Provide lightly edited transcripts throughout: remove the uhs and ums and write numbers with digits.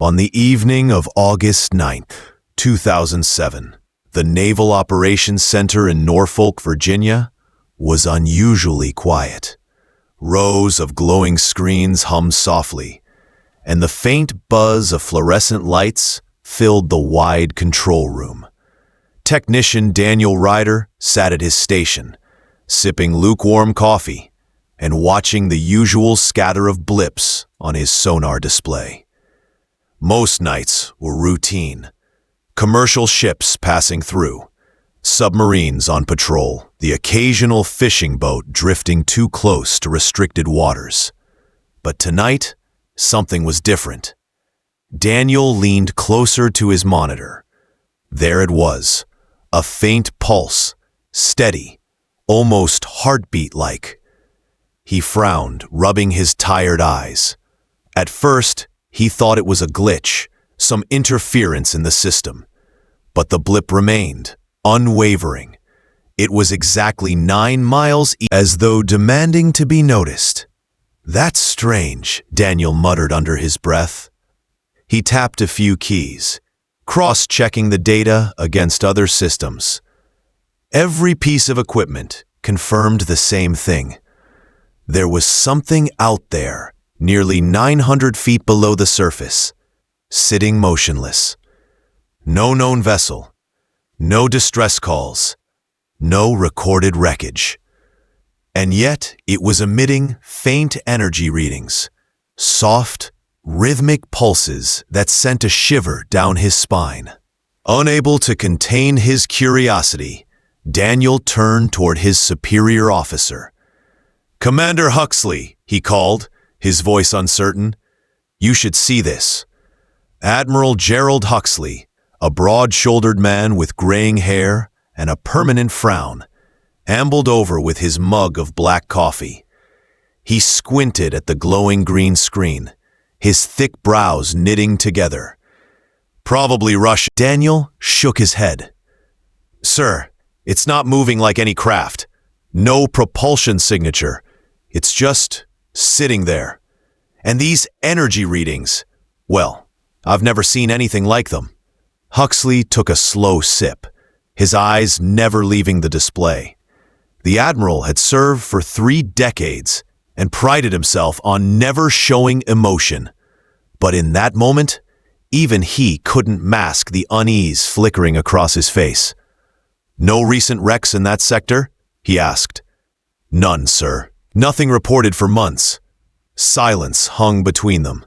On the evening of August 9th, 2007, the Naval Operations Center in Norfolk, Virginia, was unusually quiet. Rows of glowing screens hummed softly, and the faint buzz of fluorescent lights filled the wide control room. Technician Daniel Ryder sat at his station, sipping lukewarm coffee and watching the usual scatter of blips on his sonar display. Most nights were routine. Commercial ships passing through, submarines on patrol, the occasional fishing boat drifting too close to restricted waters. But tonight, something was different. Daniel leaned closer to his monitor. There it was, a faint pulse, steady, almost heartbeat-like. He frowned, rubbing his tired eyes. At first, he thought it was a glitch, some interference in the system. But the blip remained, unwavering. It was exactly 9 miles as though demanding to be noticed. "That's strange," Daniel muttered under his breath. He tapped a few keys, cross-checking the data against other systems. Every piece of equipment confirmed the same thing. There was something out there, nearly 900 feet below the surface, sitting motionless. No known vessel, no distress calls, no recorded wreckage. And yet it was emitting faint energy readings, soft, rhythmic pulses that sent a shiver down his spine. Unable to contain his curiosity, Daniel turned toward his superior officer. "Commander Huxley," he called, his voice uncertain. "You should see this." Admiral Gerald Huxley, a broad-shouldered man with graying hair and a permanent frown, ambled over with his mug of black coffee. He squinted at the glowing green screen, his thick brows knitting together. "Probably Russian." Daniel shook his head. "Sir, it's not moving like any craft. No propulsion signature. It's just sitting there. And these energy readings, well, I've never seen anything like them." Huxley took a slow sip, his eyes never leaving the display. The Admiral had served for 3 decades and prided himself on never showing emotion. But in that moment, even he couldn't mask the unease flickering across his face. "No recent wrecks in that sector?" he asked. "None, sir. Nothing reported for months." Silence hung between them,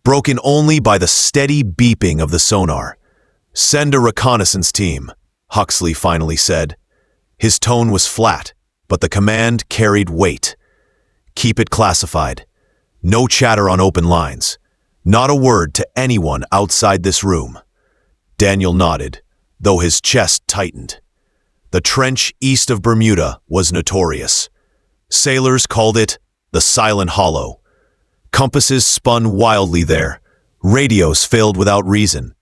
broken only by the steady beeping of the sonar. "Send a reconnaissance team," Huxley finally said. His tone was flat, but the command carried weight. "Keep it classified. No chatter on open lines. Not a word to anyone outside this room." Daniel nodded, though his chest tightened. The trench east of Bermuda was notorious. Sailors called it the Silent Hollow. Compasses spun wildly there. Radios failed without reason.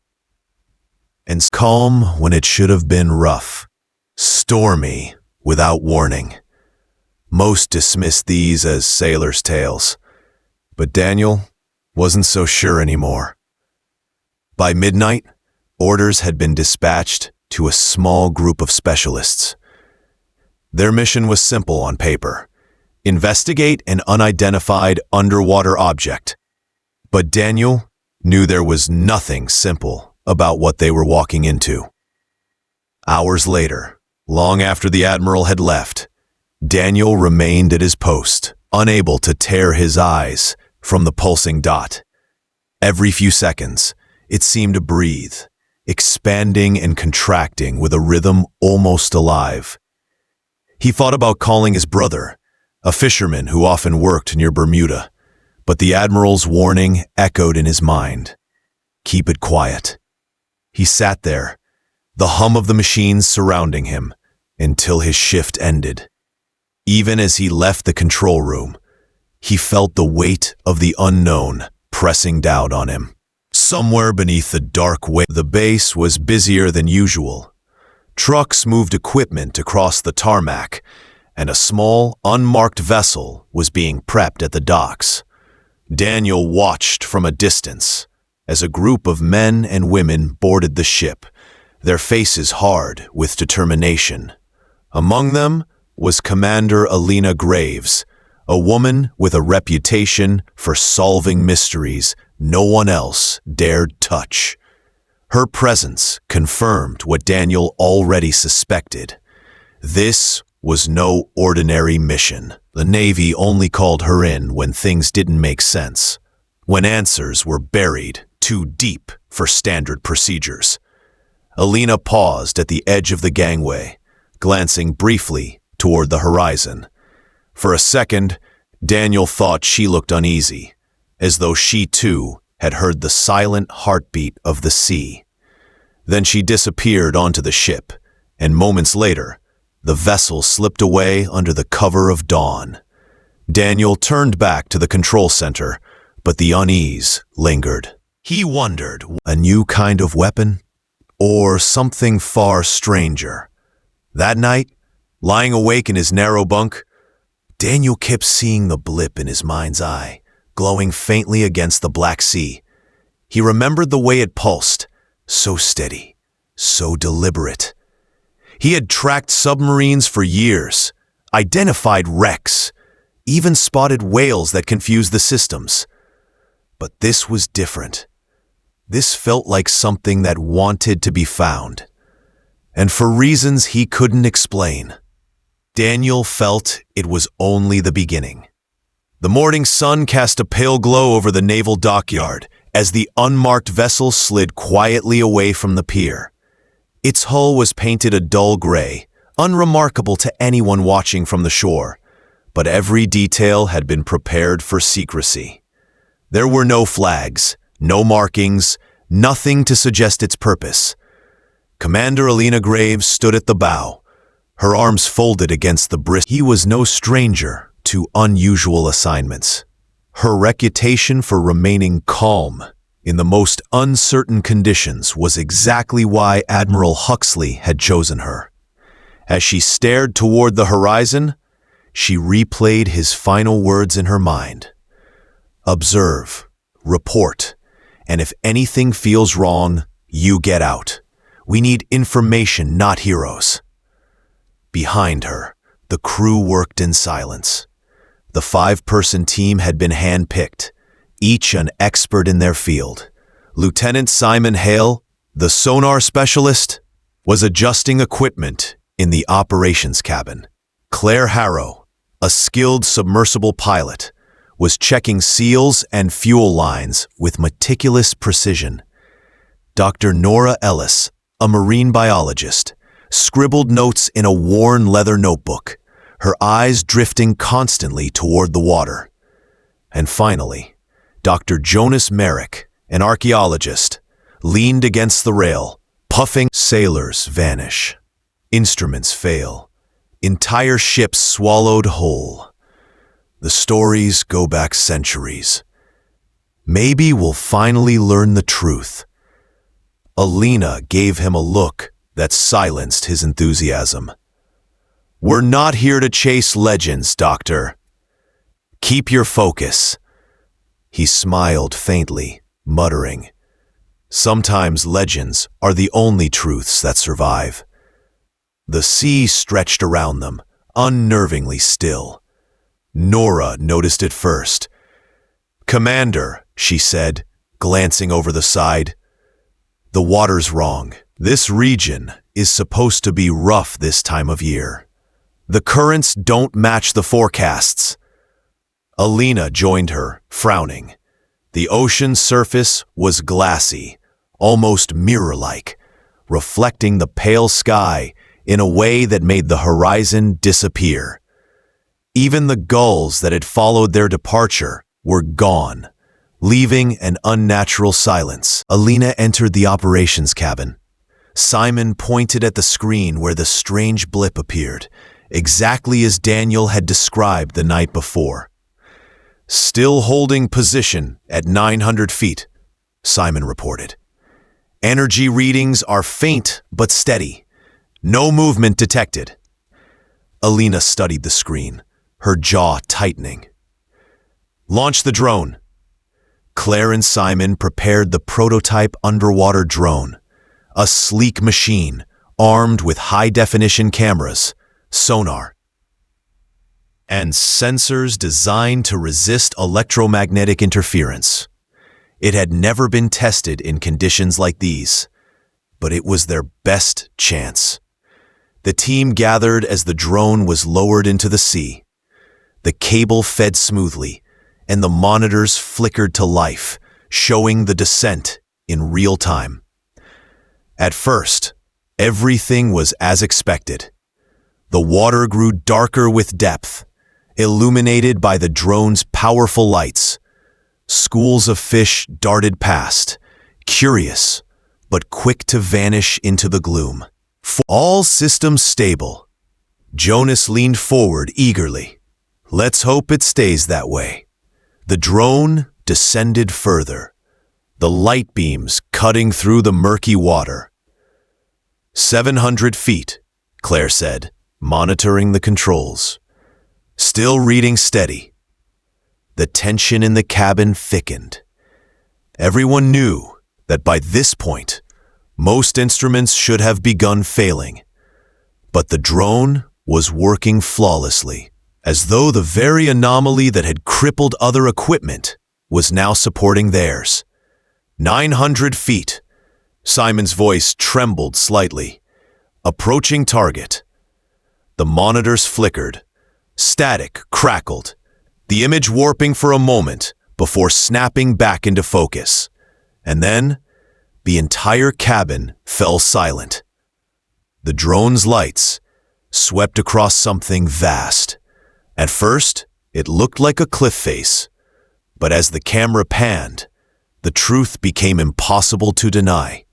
And calm when it should have been rough. Stormy without warning. Most dismissed these as sailors' tales. But Daniel wasn't so sure anymore. By midnight, orders had been dispatched to a small group of specialists. Their mission was simple on paper: investigate an unidentified underwater object. But Daniel knew there was nothing simple about what they were walking into. Hours later, long after the Admiral had left, Daniel remained at his post, unable to tear his eyes from the pulsing dot. Every few seconds, it seemed to breathe, expanding and contracting with a rhythm almost alive. He thought about calling his brother, a fisherman who often worked near Bermuda, but the Admiral's warning echoed in his mind. Keep it quiet. He sat there, the hum of the machines surrounding him, until his shift ended. Even as he left the control room, he felt the weight of the unknown pressing down on him. Somewhere beneath the dark way, the base was busier than usual. Trucks moved equipment across the tarmac, and a small, unmarked vessel was being prepped at the docks. Daniel watched from a distance, as a group of men and women boarded the ship, their faces hard with determination. Among them was Commander Alina Graves, a woman with a reputation for solving mysteries no one else dared touch. Her presence confirmed what Daniel already suspected. This was no ordinary mission. The Navy only called her in when things didn't make sense, when answers were buried too deep for standard procedures. Alina paused at the edge of the gangway, glancing briefly toward the horizon. For a second, Daniel thought she looked uneasy, as though she too had heard the silent heartbeat of the sea. Then she disappeared onto the ship, and moments later, the vessel slipped away under the cover of dawn. Daniel turned back to the control center, but the unease lingered. He wondered, a new kind of weapon? Or something far stranger? That night, lying awake in his narrow bunk, Daniel kept seeing the blip in his mind's eye, glowing faintly against the Black Sea. He remembered the way it pulsed, so steady, so deliberate. He had tracked submarines for years, identified wrecks, even spotted whales that confused the systems. But this was different. This felt like something that wanted to be found, and for reasons he couldn't explain. Daniel felt it was only the beginning. The morning sun cast a pale glow over the naval dockyard as the unmarked vessel slid quietly away from the pier. Its hull was painted a dull gray, unremarkable to anyone watching from the shore, but every detail had been prepared for secrecy. There were no flags, no markings, nothing to suggest its purpose. Commander Alina Graves stood at the bow, her arms folded against the brisk. He was no stranger to unusual assignments. Her reputation for remaining calm in the most uncertain conditions was exactly why Admiral Huxley had chosen her. As she stared toward the horizon, she replayed his final words in her mind. Observe, report, and if anything feels wrong, you get out. We need information, not heroes. Behind her, the crew worked in silence. The 5-person team had been handpicked, each an expert in their field. Lieutenant Simon Hale, the sonar specialist, was adjusting equipment in the operations cabin. Claire Harrow, a skilled submersible pilot, was checking seals and fuel lines with meticulous precision. Dr. Nora Ellis, a marine biologist, scribbled notes in a worn leather notebook, her eyes drifting constantly toward the water. And finally, Dr. Jonas Merrick, an archaeologist, leaned against the rail, puffing. Sailors vanish. Instruments fail. Entire ships swallowed whole. The stories go back centuries. Maybe we'll finally learn the truth. Alina gave him a look that silenced his enthusiasm. We're not here to chase legends, Doctor. Keep your focus. He smiled faintly, muttering, sometimes legends are the only truths that survive. The sea stretched around them, unnervingly still. Nora noticed it first. Commander, she said, glancing over the side, the water's wrong. This region is supposed to be rough this time of year. The currents don't match the forecasts. Alina joined her, frowning. The ocean's surface was glassy, almost mirror-like, reflecting the pale sky in a way that made the horizon disappear. Even the gulls that had followed their departure were gone, leaving an unnatural silence. Alina entered the operations cabin. Simon pointed at the screen where the strange blip appeared, exactly as Daniel had described the night before. Still holding position at 900 feet, Simon reported. Energy readings are faint but steady. No movement detected. Alina studied the screen, her jaw tightening. Launch the drone. Claire and Simon prepared the prototype underwater drone, a sleek machine armed with high-definition cameras, sonar, and sensors designed to resist electromagnetic interference. It had never been tested in conditions like these, but it was their best chance. The team gathered as the drone was lowered into the sea. The cable fed smoothly, and the monitors flickered to life, showing the descent in real time. At first, everything was as expected. The water grew darker with depth, illuminated by the drone's powerful lights. Schools of fish darted past, curious, but quick to vanish into the gloom. All systems stable. Jonas leaned forward eagerly. Let's hope it stays that way. The drone descended further, the light beams cutting through the murky water. 700 feet, Claire said, monitoring the controls. Still reading steady. The tension in the cabin thickened. Everyone knew that by this point, most instruments should have begun failing. But the drone was working flawlessly, as though the very anomaly that had crippled other equipment was now supporting theirs. 900 feet. Simon's voice trembled slightly. Approaching target. The monitors flickered. Static crackled, the image warping for a moment before snapping back into focus. And then, the entire cabin fell silent. The drone's lights swept across something vast. At first, it looked like a cliff face, but as the camera panned, the truth became impossible to deny.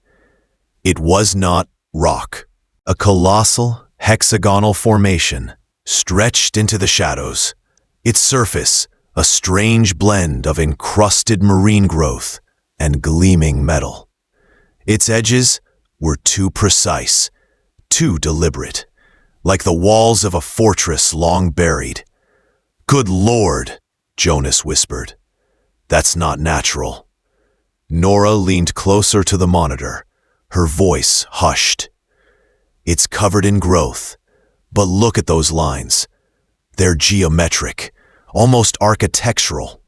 It was not rock. A colossal, hexagonal formation stretched into the shadows, its surface a strange blend of encrusted marine growth and gleaming metal. Its edges were too precise, too deliberate, like the walls of a fortress long buried. "Good Lord," Jonas whispered. "That's not natural." Nora leaned closer to the monitor, her voice hushed. "It's covered in growth, but look at those lines. They're geometric, almost architectural."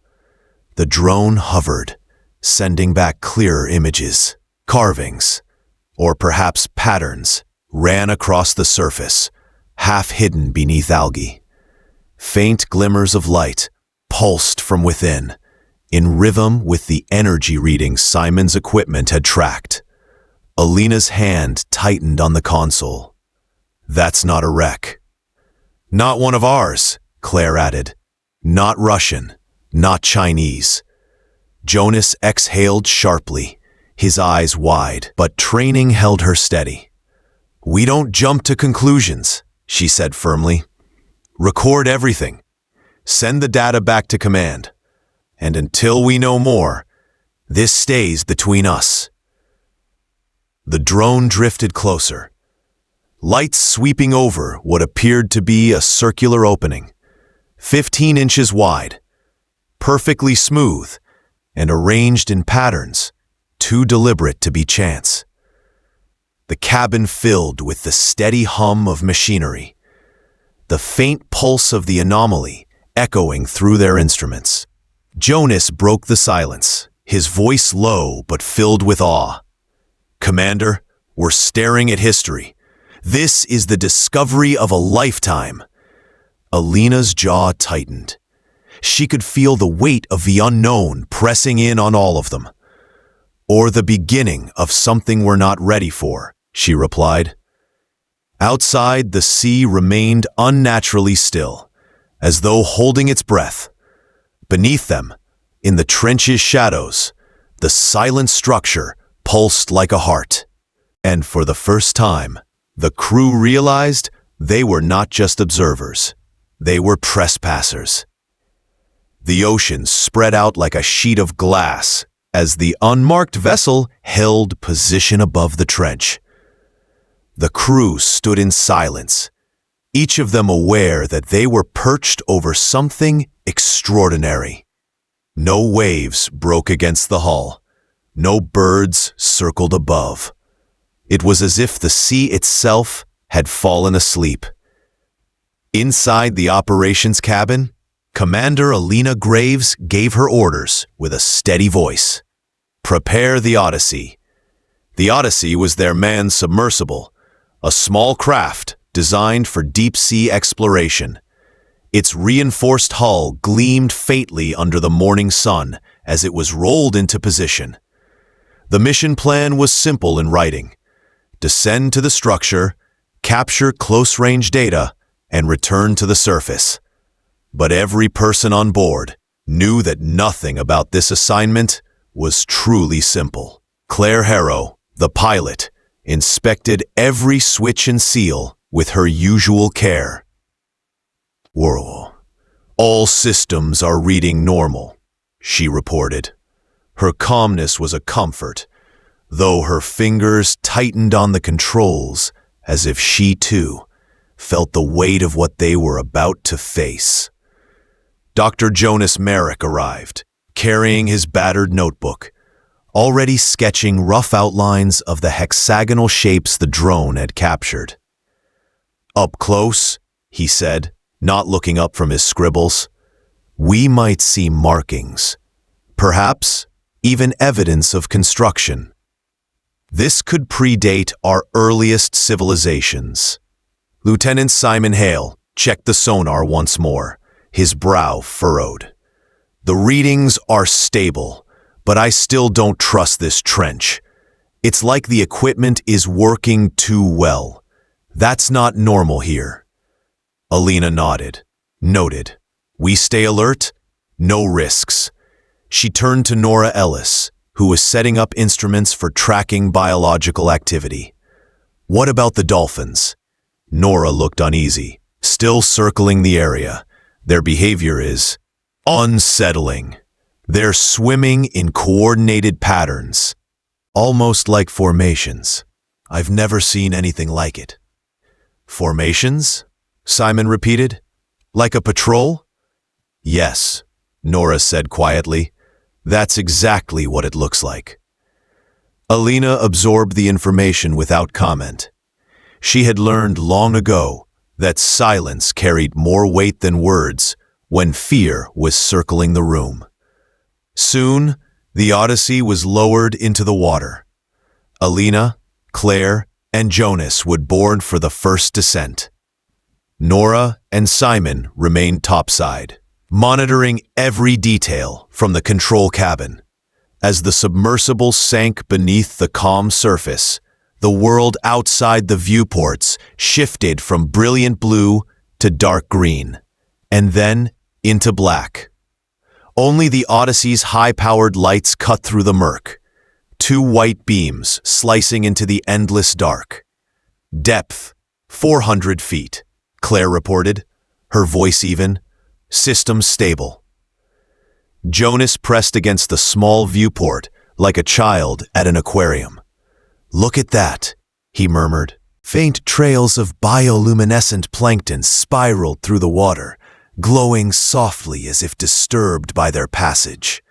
The drone hovered, sending back clearer images. Carvings, or perhaps patterns, ran across the surface, half hidden beneath algae. Faint glimmers of light pulsed from within, in rhythm with the energy readings Simon's equipment had tracked. Alina's hand tightened on the console. "That's not a wreck." "Not one of ours," Claire added. "Not Russian, not Chinese." Jonas exhaled sharply, his eyes wide, but training held her steady. "We don't jump to conclusions," she said firmly. "Record everything. Send the data back to command. And until we know more, this stays between us." The drone drifted closer, lights sweeping over what appeared to be a circular opening, 15 inches wide, perfectly smooth, and arranged in patterns too deliberate to be chance. The cabin filled with the steady hum of machinery, the faint pulse of the anomaly echoing through their instruments. Jonas broke the silence, his voice low but filled with awe. "Commander, we're staring at history. This is the discovery of a lifetime." Alina's jaw tightened. She could feel the weight of the unknown pressing in on all of them. "Or the beginning of something we're not ready for," she replied. Outside, the sea remained unnaturally still, as though holding its breath. Beneath them, in the trench's shadows, the silent structure pulsed like a heart. And for the first time, the crew realized they were not just observers. They were trespassers. The ocean spread out like a sheet of glass as the unmarked vessel held position above the trench. The crew stood in silence, each of them aware that they were perched over something extraordinary. No waves broke against the hull. No birds circled above. It was as if the sea itself had fallen asleep. Inside the operations cabin, Commander Alina Graves gave her orders with a steady voice. Prepare the Odyssey. The Odyssey was their manned submersible, a small craft designed for deep-sea exploration. Its reinforced hull gleamed faintly under the morning sun as it was rolled into position. The mission plan was simple in writing: descend to the structure, capture close-range data, and return to the surface. But every person on board knew that nothing about this assignment was truly simple. Claire Harrow, the pilot, inspected every switch and seal with her usual care. "Whoa. All systems are reading normal," she reported. Her calmness was a comfort, though her fingers tightened on the controls as if she, too, felt the weight of what they were about to face. Dr. Jonas Merrick arrived, carrying his battered notebook, already sketching rough outlines of the hexagonal shapes the drone had captured. "Up close," he said, not looking up from his scribbles, "we might see markings, perhaps even evidence of construction. This could predate our earliest civilizations." Lieutenant Simon Hale checked the sonar once more, his brow furrowed. "The readings are stable, but I still don't trust this trench. It's like the equipment is working too well. That's not normal here." Alina nodded. "Noted. We stay alert, no risks." She turned to Nora Ellis, who was setting up instruments for tracking biological activity. "What about the dolphins?" Nora looked uneasy, still circling the area. "Their behavior is unsettling. They're swimming in coordinated patterns, almost like formations. I've never seen anything like it." "Formations?" Simon repeated. "Like a patrol?" "Yes," Nora said quietly. "That's exactly what it looks like." Alina absorbed the information without comment. She had learned long ago that silence carried more weight than words when fear was circling the room. Soon, the Odyssey was lowered into the water. Alina, Claire, and Jonas would board for the first descent. Nora and Simon remained topside, monitoring every detail from the control cabin. As the submersible sank beneath the calm surface, the world outside the viewports shifted from brilliant blue to dark green, and then into black. Only the Odyssey's high-powered lights cut through the murk, two white beams slicing into the endless dark. "Depth, 400 feet, Claire reported, her voice even. "System stable." Jonas pressed against the small viewport like a child at an aquarium. "Look at that," he murmured. Faint trails of bioluminescent plankton spiraled through the water, glowing softly as if disturbed by their passage.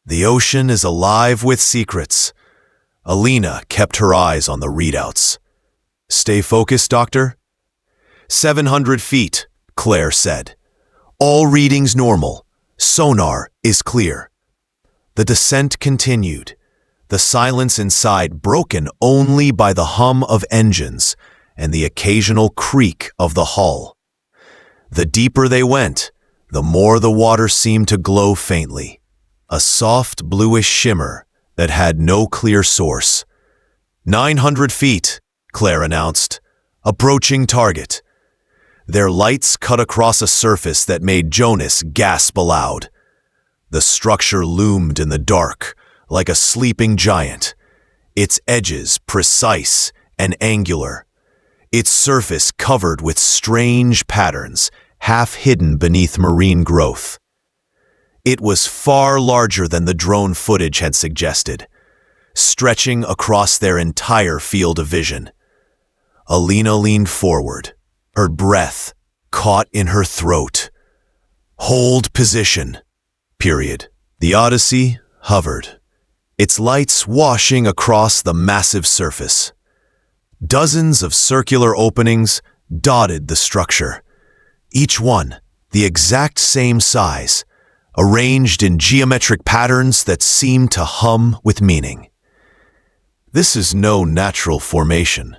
"The ocean is alive with secrets." Alina kept her eyes on the readouts. "Stay focused, Doctor?" 700 feet, Claire said. "All readings normal. Sonar is clear." The descent continued, the silence inside broken only by the hum of engines and the occasional creak of the hull. The deeper they went, the more the water seemed to glow faintly, a soft bluish shimmer that had no clear source. 900 feet, Claire announced, approaching target. Their lights cut across a surface that made Jonas gasp aloud. The structure loomed in the dark, like a sleeping giant, its edges precise and angular, its surface covered with strange patterns, half hidden beneath marine growth. It was far larger than the drone footage had suggested, stretching across their entire field of vision. Alina leaned forward, her breath caught in her throat. "Hold position. Period," The Odyssey hovered, its lights washing across the massive surface. Dozens of circular openings dotted the structure, each one the exact same size, arranged in geometric patterns that seemed to hum with meaning. "This is no natural formation,"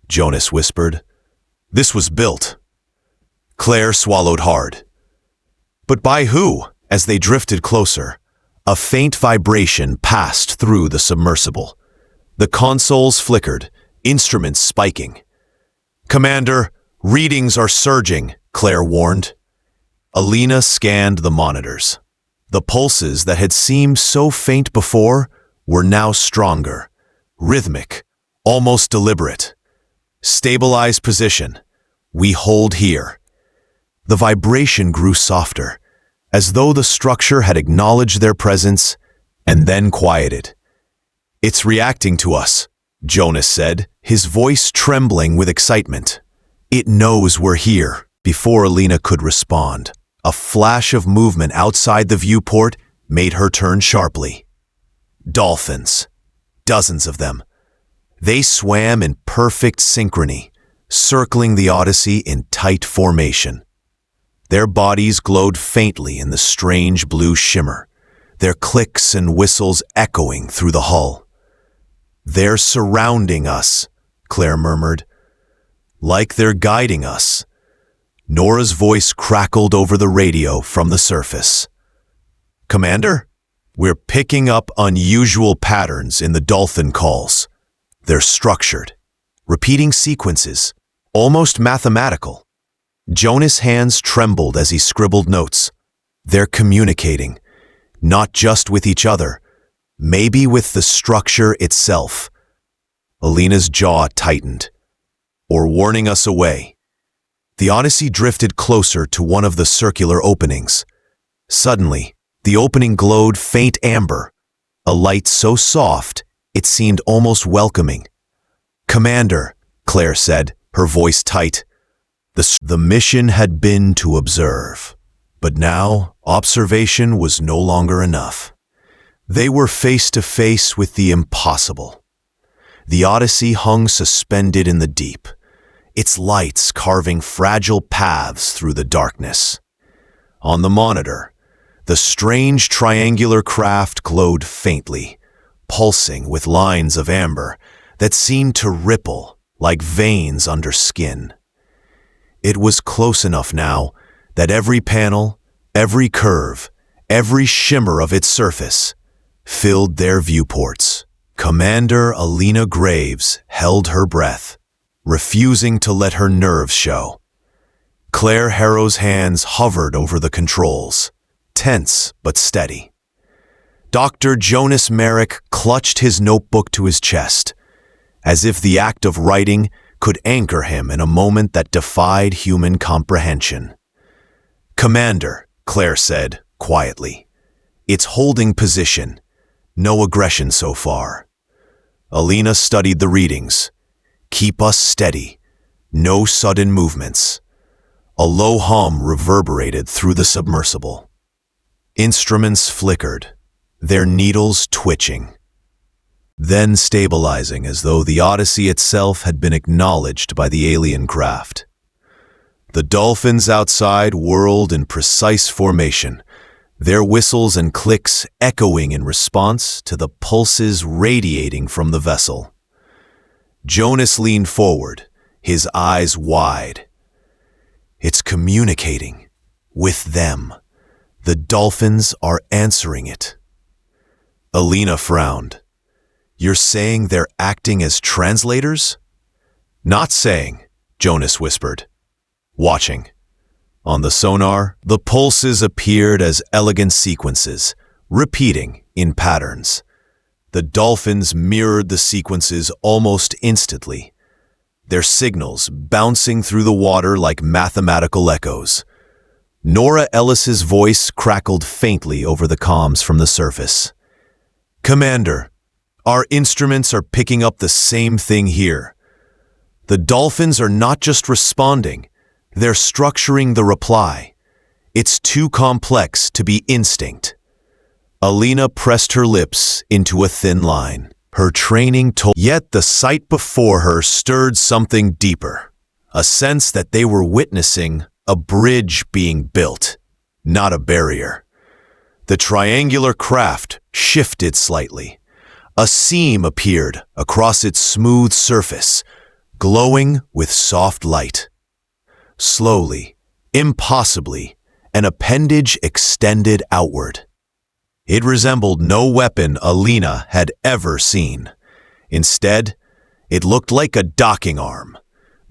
Jonas whispered. "This was built." Claire swallowed hard. But by who? As they drifted closer, a faint vibration passed through the submersible. The consoles flickered, instruments spiking. "Commander, readings are surging," Claire warned. Alina scanned the monitors. The pulses that had seemed so faint before were now stronger, rhythmic, almost deliberate. "Stabilize position. We hold here." The vibration grew softer, as though the structure had acknowledged their presence and then quieted. "It's reacting to us," Jonas said, his voice trembling with excitement. "It knows we're here." Before Alina could respond, a flash of movement outside the viewport made her turn sharply. Dolphins. Dozens of them. They swam in perfect synchrony, circling the Odyssey in tight formation. Their bodies glowed faintly in the strange blue shimmer, their clicks and whistles echoing through the hull. "They're surrounding us," Claire murmured. "Like they're guiding us." Nora's voice crackled over the radio from the surface. "Commander, we're picking up unusual patterns in the dolphin calls. They're structured, repeating sequences, almost mathematical." Jonas' hands trembled as he scribbled notes. "They're communicating, not just with each other, maybe with the structure itself." Alina's jaw tightened. "Or warning us away." The Odyssey drifted closer to one of the circular openings. Suddenly, the opening glowed faint amber, a light so soft it seemed almost welcoming. "Commander," Claire said, her voice tight. The mission had been to observe, but now observation was no longer enough. They were face to face with the impossible. The Odyssey hung suspended in the deep, its lights carving fragile paths through the darkness. On the monitor, the strange triangular craft glowed faintly, pulsing with lines of amber that seemed to ripple like veins under skin. It was close enough now that every panel, every curve, every shimmer of its surface filled their viewports. Commander Alina Graves held her breath, refusing to let her nerves show. Claire Harrow's hands hovered over the controls, tense but steady. Dr. Jonas Merrick clutched his notebook to his chest, as if the act of writing could anchor him in a moment that defied human comprehension. "Commander," Claire said, quietly, "it's holding position. No aggression so far." Alina studied the readings. "Keep us steady. No sudden movements." A low hum reverberated through the submersible. Instruments flickered, their needles twitching, then stabilizing as though the Odyssey itself had been acknowledged by the alien craft. The dolphins outside whirled in precise formation, their whistles and clicks echoing in response to the pulses radiating from the vessel. Jonas leaned forward, his eyes wide. "It's communicating with them. The dolphins are answering it." Alina frowned. "You're saying they're acting as translators?" "Not saying," Jonas whispered. "Watching." On the sonar, the pulses appeared as elegant sequences, repeating in patterns. The dolphins mirrored the sequences almost instantly, their signals bouncing through the water like mathematical echoes. Nora Ellis's voice crackled faintly over the comms from the surface. "Commander, our instruments are picking up the same thing here. The dolphins are not just responding, they're structuring the reply. It's too complex to be instinct." Alina pressed her lips into a thin line. Her training told, yet the sight before her stirred something deeper, a sense that they were witnessing a bridge being built, not a barrier. The triangular craft shifted slightly. A seam appeared across its smooth surface, glowing with soft light. Slowly, impossibly, an appendage extended outward. It resembled no weapon Alina had ever seen. Instead, it looked like a docking arm,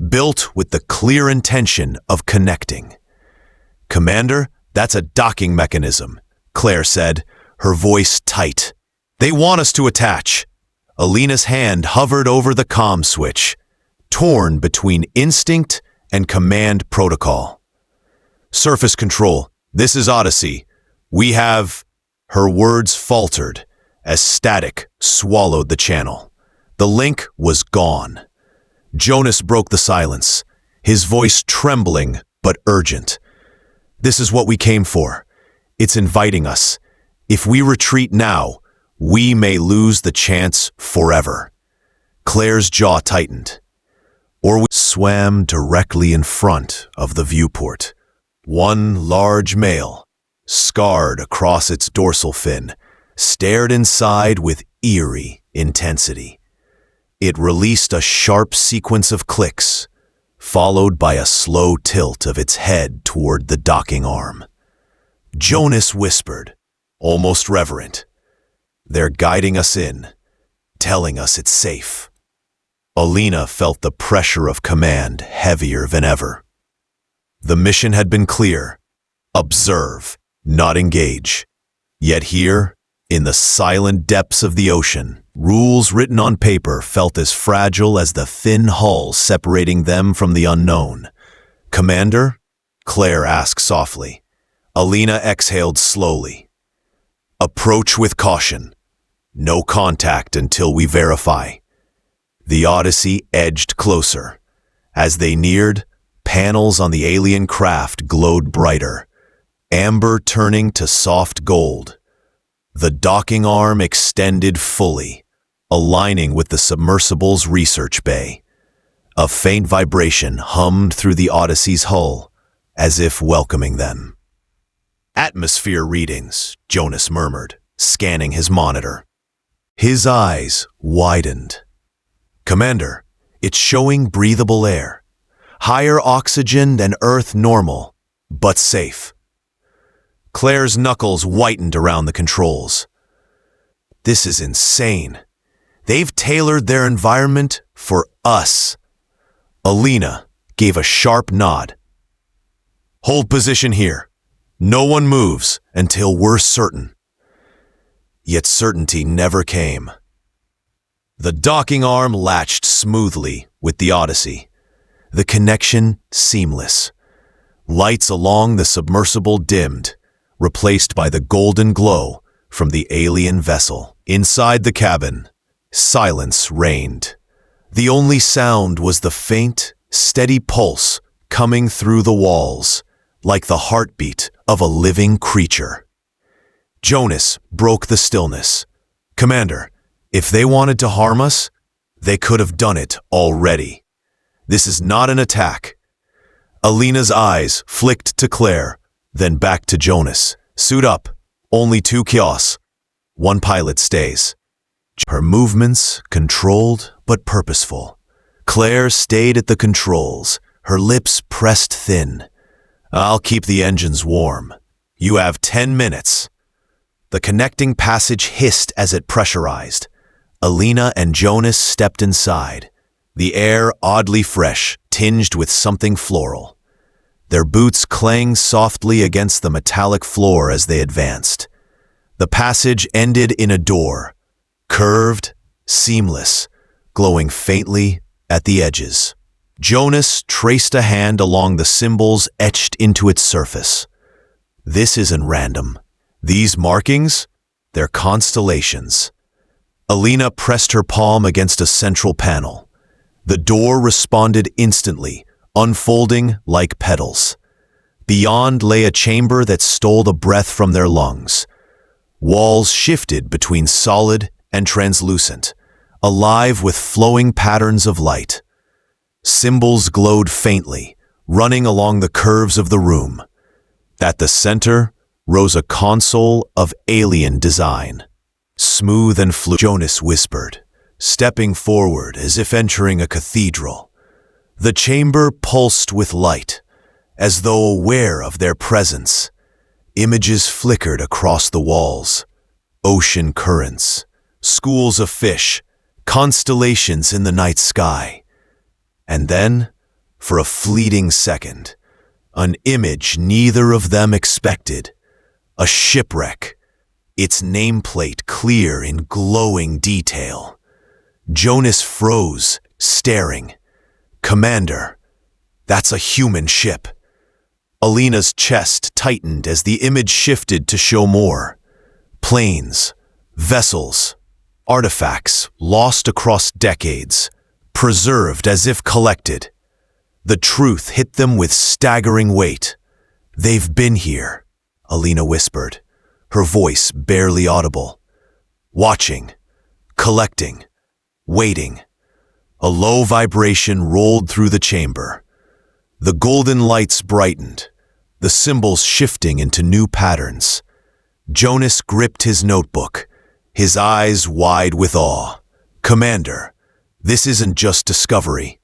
built with the clear intention of connecting. "Commander, that's a docking mechanism," Claire said, her voice tight. "They want us to attach." Alina's hand hovered over the comm switch, torn between instinct and command protocol. "Surface control, this is Odyssey. We have..." Her words faltered as static swallowed the channel. The link was gone. Jonas broke the silence, his voice trembling but urgent. "This is what we came for. It's inviting us. If we retreat now, we may lose the chance forever." Claire's jaw tightened. Or we swam directly in front of the viewport. One large male, scarred across its dorsal fin, stared inside with eerie intensity. It released a sharp sequence of clicks, followed by a slow tilt of its head toward the docking arm. Jonas whispered, almost reverent, "They're guiding us in, telling us it's safe." Alina felt the pressure of command heavier than ever. The mission had been clear: observe, not engage. Yet here, in the silent depths of the ocean, rules written on paper felt as fragile as the thin hull separating them from the unknown. "Commander?" Claire asked softly. Alina exhaled slowly. "Approach with caution. No contact until we verify." The Odyssey edged closer. As they neared, panels on the alien craft glowed brighter, amber turning to soft gold. The docking arm extended fully, aligning with the submersible's research bay. A faint vibration hummed through the Odyssey's hull, as if welcoming them. "Atmosphere readings," Jonas murmured, scanning his monitor. His eyes widened. "Commander, it's showing breathable air. Higher oxygen than Earth normal, but safe." Claire's knuckles whitened around the controls. "This is insane. They've tailored their environment for us." Alina gave a sharp nod. "Hold position here. No one moves until we're certain." Yet certainty never came. The docking arm latched smoothly with the Odyssey, the connection seamless. Lights along the submersible dimmed, replaced by the golden glow from the alien vessel. Inside the cabin, silence reigned. The only sound was the faint, steady pulse coming through the walls, like the heartbeat of a living creature. Jonas broke the stillness. "Commander, if they wanted to harm us, they could have done it already. This is not an attack." Alina's eyes flicked to Claire, then back to Jonas. "Suit up. Only 2 kiosks. 1 pilot stays." Her movements controlled but purposeful. Claire stayed at the controls, her lips pressed thin. "I'll keep the engines warm. You have 10 minutes." The connecting passage hissed as it pressurized. Alina and Jonas stepped inside, the air oddly fresh, tinged with something floral. Their boots clanged softly against the metallic floor as they advanced. The passage ended in a door, curved, seamless, glowing faintly at the edges. Jonas traced a hand along the symbols etched into its surface. "This isn't random. These markings, they're constellations." Alina pressed her palm against a central panel. The door responded instantly, unfolding like petals. Beyond lay a chamber that stole the breath from their lungs. Walls shifted between solid and translucent, alive with flowing patterns of light. Symbols glowed faintly, running along the curves of the room. At the center rose a console of alien design. Smooth and fluid, Jonas whispered, stepping forward as if entering a cathedral. The chamber pulsed with light, as though aware of their presence. Images flickered across the walls. Ocean currents, schools of fish, constellations in the night sky. And then, for a fleeting second, an image neither of them expected. A shipwreck, its nameplate clear in glowing detail. Jonas froze, staring. "Commander, that's a human ship." Alina's chest tightened as the image shifted to show more. Planes, vessels, artifacts lost across decades, preserved as if collected. The truth hit them with staggering weight. "They've been here," Alina whispered, her voice barely audible. "Watching, collecting, waiting." A low vibration rolled through the chamber. The golden lights brightened, the symbols shifting into new patterns. Jonas gripped his notebook, his eyes wide with awe. "Commander, this isn't just discovery.